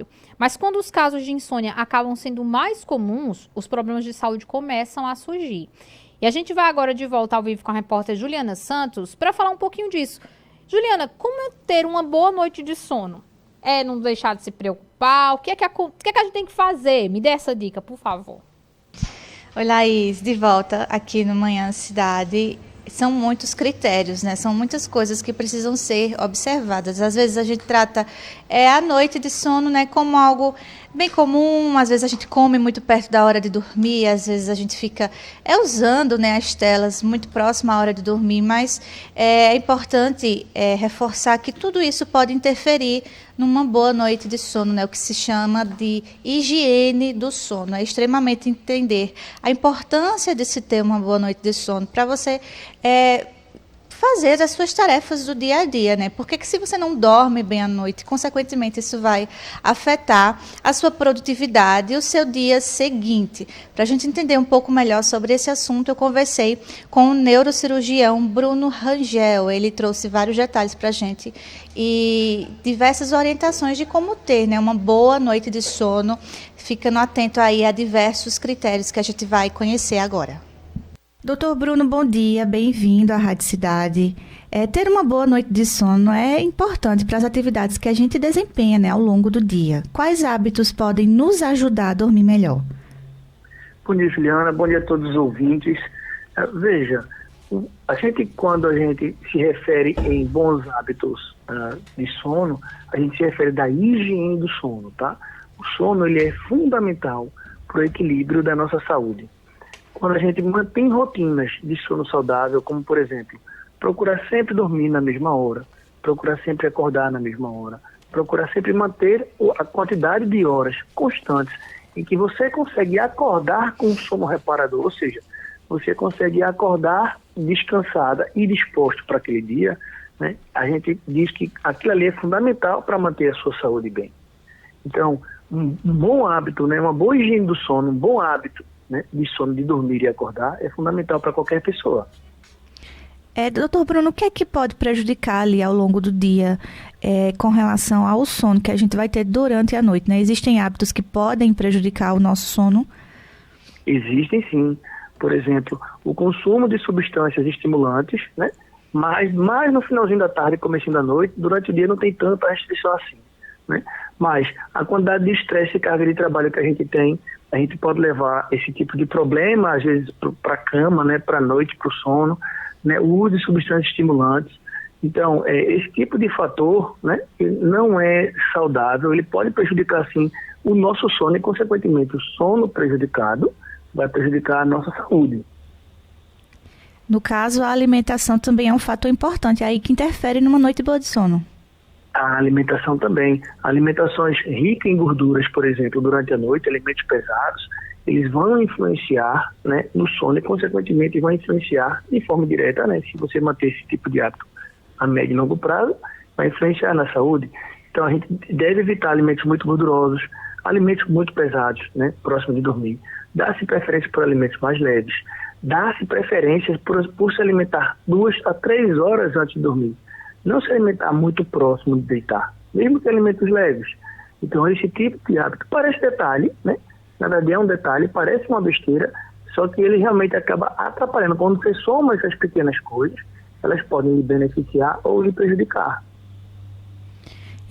trabalho. Mas quando os casos de insônia acabam sendo mais comuns, os problemas de saúde começam a surgir. E a gente vai agora de volta ao vivo com a repórter Juliana Santos para falar um pouquinho disso. Juliana, como é ter uma boa noite de sono? É não deixar de se preocupar? O que é que a gente tem que fazer? Me dê essa dica, por favor. Oi, Laís, de volta aqui no Manhã Cidade. São muitos critérios, né? São muitas coisas que precisam ser observadas. Às vezes a gente trata a noite de sono, né, como algo bem comum. Às vezes a gente come muito perto da hora de dormir, às vezes a gente fica usando, né, as telas muito próximo à hora de dormir, mas é importante reforçar que tudo isso pode interferir numa boa noite de sono, né, o que se chama de higiene do sono. É extremamente entender a importância de se ter uma boa noite de sono para você fazer as suas tarefas do dia a dia, né? Porque que se você não dorme bem à noite, consequentemente isso vai afetar a sua produtividade e o seu dia seguinte. Para a gente entender um pouco melhor sobre esse assunto, eu conversei com o neurocirurgião Bruno Rangel. Ele trouxe vários detalhes para a gente e diversas orientações de como ter, né, uma boa noite de sono, ficando atento aí a diversos critérios que a gente vai conhecer agora. Doutor Bruno, bom dia, bem-vindo à Rádio Cidade. Ter uma boa noite de sono é importante para as atividades que a gente desempenha, né, ao longo do dia. Quais hábitos podem nos ajudar a dormir melhor? Bom dia, Juliana. Bom dia a todos os ouvintes. Veja, quando a gente se refere em bons hábitos de sono, a gente se refere da higiene do sono, tá? O sono, ele é fundamental para o equilíbrio da nossa saúde. Quando a gente mantém rotinas de sono saudável, como, por exemplo, procurar sempre dormir na mesma hora, procurar sempre acordar na mesma hora, procurar sempre manter a quantidade de horas constantes em que você consegue acordar com um sono reparador, ou seja, você consegue acordar descansada e disposto para aquele dia, né? A gente diz que aquilo ali é fundamental para manter a sua saúde bem. Então, um bom hábito, né, uma boa higiene do sono, um bom hábito, né, de sono, de dormir e acordar, é fundamental para qualquer pessoa. Doutor Bruno, o que é que pode prejudicar ali ao longo do dia com relação ao sono que a gente vai ter durante a noite, né? Existem hábitos que podem prejudicar o nosso sono? Existem sim. Por exemplo, o consumo de substâncias estimulantes, né? Mas mais no finalzinho da tarde e comecinho da noite, durante o dia não tem tanta restrição assim, né? Mas a quantidade de estresse e carga de trabalho que a gente tem, a gente pode levar esse tipo de problema, às vezes, para a cama, né, para a noite, para o sono, né, o uso de substâncias estimulantes. Então, esse tipo de fator, né, não é saudável, ele pode prejudicar, sim, o nosso sono e, consequentemente, o sono prejudicado vai prejudicar a nossa saúde. No caso, a alimentação também é um fator importante aí que interfere numa noite boa de sono. A alimentação também. Alimentações ricas em gorduras, por exemplo, durante a noite, alimentos pesados, eles vão influenciar, né, no sono e, consequentemente, vão influenciar de forma direta, né, se você manter esse tipo de hábito a médio e longo prazo, vai influenciar na saúde. Então, a gente deve evitar alimentos muito gordurosos, alimentos muito pesados, né, próximo de dormir. Dá-se preferência por alimentos mais leves. Dá-se preferência por se alimentar 2 a 3 horas antes de dormir. Não se alimentar muito próximo de deitar, mesmo que alimentos leves. Então, esse tipo de hábito parece detalhe, né? Na verdade, é um detalhe, parece uma besteira, só que ele realmente acaba atrapalhando. Quando você soma essas pequenas coisas, elas podem lhe beneficiar ou lhe prejudicar.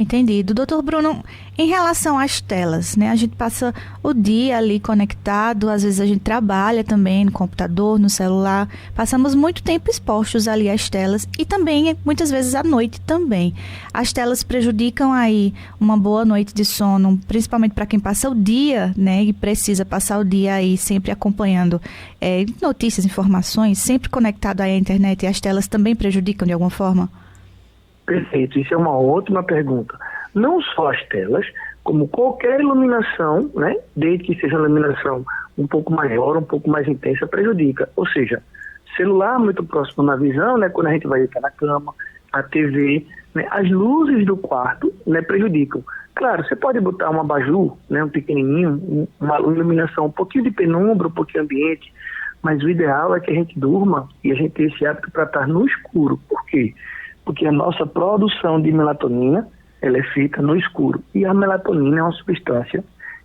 Entendido. Doutor Bruno, em relação às telas, né? A gente passa o dia ali conectado, às vezes a gente trabalha também no computador, no celular, passamos muito tempo expostos ali às telas e também, muitas vezes, à noite também. As telas prejudicam aí uma boa noite de sono, principalmente para quem passa o dia, né? E precisa passar o dia aí sempre acompanhando notícias, informações, sempre conectado aí à internet, e as telas também prejudicam de alguma forma? Perfeito, isso é uma ótima pergunta. Não só as telas, como qualquer iluminação, né, desde que seja uma iluminação um pouco maior, um pouco mais intensa, prejudica. Ou seja, celular muito próximo na visão, né, quando a gente vai deitar na cama, a TV, né, as luzes do quarto, né, prejudicam. Claro, você pode botar um abajur, né, um pequenininho, uma iluminação, um pouquinho de penumbra, um pouquinho de ambiente, mas o ideal é que a gente durma e a gente tenha esse hábito para estar no escuro. Por quê? Porque a nossa produção de melatonina, ela é feita no escuro. E a melatonina é uma substância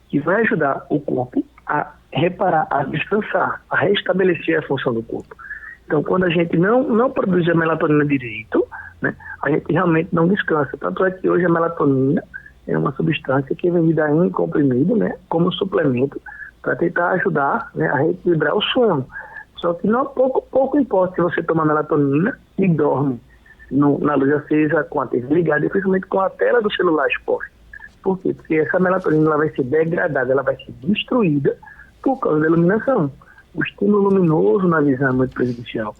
que vai ajudar o corpo a reparar, a descansar, a restabelecer a função do corpo. Então, quando a gente não produz a melatonina direito, né, a gente realmente não descansa. Tanto é que hoje a melatonina é uma substância que é vendida em comprimido, né, como suplemento, para tentar ajudar, né, a reequilibrar o sono. Só que não, pouco importa se você toma melatonina e dorme na luz acesa, com a TV ligada, e principalmente com a tela do celular exposta. Por quê? Porque essa melatonina ela vai ser degradada, ela vai ser destruída por causa da iluminação. O estímulo luminoso na visão é muito prejudicial.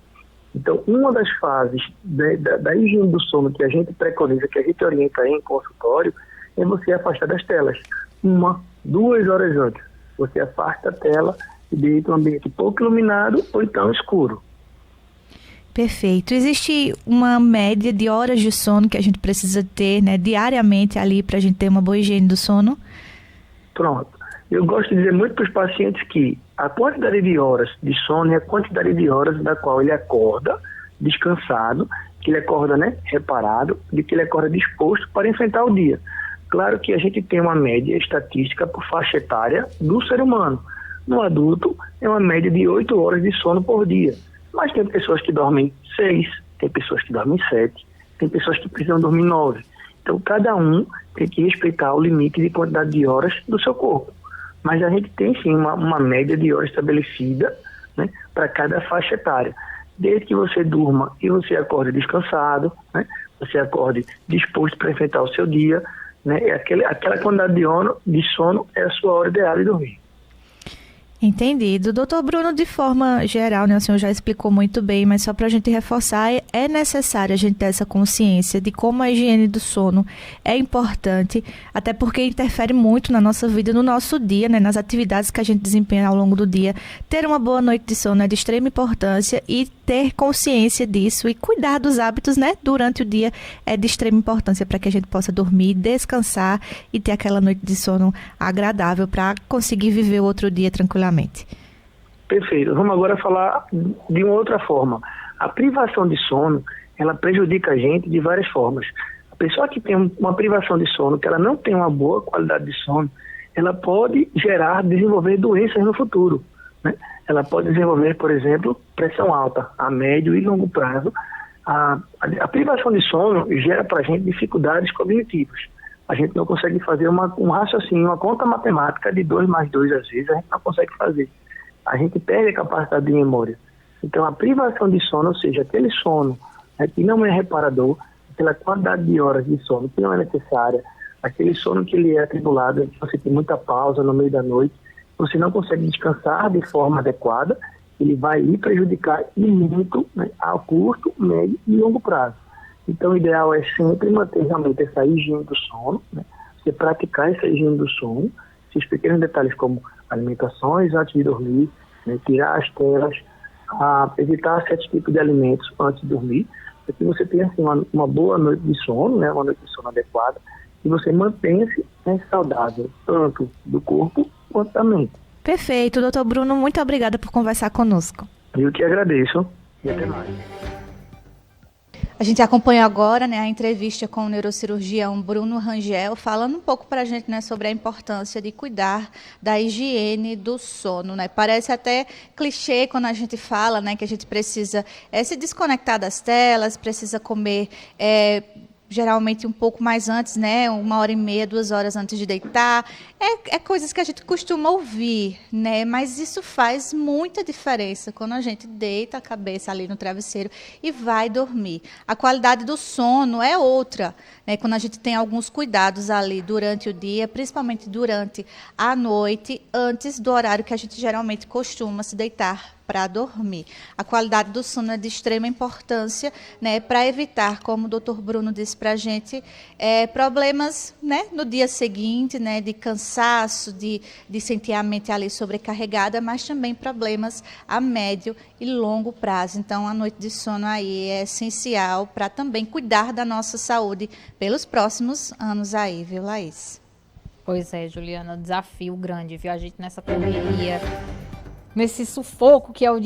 Então, uma das fases da higiene do sono que a gente preconiza, que a gente orienta em consultório, é você afastar das telas. 2 horas antes. Você afasta a tela e deita um ambiente pouco iluminado ou então escuro. Perfeito. Existe uma média de horas de sono que a gente precisa ter, né, diariamente ali para a gente ter uma boa higiene do sono? Pronto. Eu gosto de dizer muito para os pacientes que a quantidade de horas de sono é a quantidade de horas da qual ele acorda descansado, que ele acorda, né, reparado, de que ele acorda disposto para enfrentar o dia. Claro que a gente tem uma média estatística por faixa etária do ser humano. No adulto, é uma média de 8 horas de sono por dia. Mas tem pessoas que dormem 6, tem pessoas que dormem 7, tem pessoas que precisam dormir 9. Então, cada um tem que respeitar o limite de quantidade de horas do seu corpo. Mas a gente tem, sim, uma média de horas estabelecida, né, para cada faixa etária. Desde que você durma e você acorde descansado, né, você acorde disposto para enfrentar o seu dia, né, aquela quantidade de sono é a sua hora ideal de dormir. Entendido. Doutor Bruno, de forma geral, né, o senhor já explicou muito bem, mas só para a gente reforçar, é necessário a gente ter essa consciência de como a higiene do sono é importante, até porque interfere muito na nossa vida, no nosso dia, né, nas atividades que a gente desempenha ao longo do dia. Ter uma boa noite de sono é de extrema importância e ter consciência disso e cuidar dos hábitos, né, durante o dia é de extrema importância para que a gente possa dormir, descansar e ter aquela noite de sono agradável para conseguir viver o outro dia tranquilamente. Perfeito. Vamos agora falar de uma outra forma. A privação de sono, ela prejudica a gente de várias formas. A pessoa que tem uma privação de sono, que ela não tem uma boa qualidade de sono, ela pode desenvolver doenças no futuro, né? Ela pode desenvolver, por exemplo, pressão alta a médio e longo prazo. A privação de sono gera para a gente dificuldades cognitivas. A gente não consegue fazer um raciocínio, uma conta matemática de 2 mais 2, às vezes, a gente não consegue fazer. A gente perde a capacidade de memória. Então, a privação de sono, ou seja, aquele sono, né, que não é reparador, aquela quantidade de horas de sono que não é necessária, aquele sono que ele é atribulado, que você tem muita pausa no meio da noite, você não consegue descansar de forma adequada, ele vai lhe prejudicar e muito, né, a curto, médio e longo prazo. Então, o ideal é sempre manter realmente essa higiene do sono, né? Você praticar essa higiene do sono, esses pequenos detalhes como alimentações antes de dormir, né? Tirar as telas, evitar certos tipos de alimentos antes de dormir, para que você tenha assim, uma boa noite de sono, né? Uma noite de sono adequada, e você mantenha-se, né, saudável, tanto do corpo quanto da mente. Perfeito, doutor Bruno, muito obrigada por conversar conosco. Eu que agradeço e até mais. A gente acompanha agora, né, a entrevista com o neurocirurgião Bruno Rangel, falando um pouco para a gente, né, sobre a importância de cuidar da higiene do sono, né? Parece até clichê quando a gente fala, né, que a gente precisa se desconectar das telas, precisa comer geralmente um pouco mais antes, né, 1h30, 2 horas antes de deitar. É coisas que a gente costuma ouvir, né, mas isso faz muita diferença quando a gente deita a cabeça ali no travesseiro e vai dormir. A qualidade do sono é outra, né, quando a gente tem alguns cuidados ali durante o dia, principalmente durante a noite, antes do horário que a gente geralmente costuma se deitar para dormir. A qualidade do sono é de extrema importância, né, para evitar, como o doutor Bruno disse para a gente, problemas, né, no dia seguinte, né, de cansaço, de sentir a mente ali sobrecarregada, mas também problemas a médio e longo prazo. Então, a noite de sono aí é essencial para também cuidar da nossa saúde pelos próximos anos aí, viu, Laís? Pois é, Juliana, desafio grande, viu? A gente nessa correria, nesse sufoco que é o dia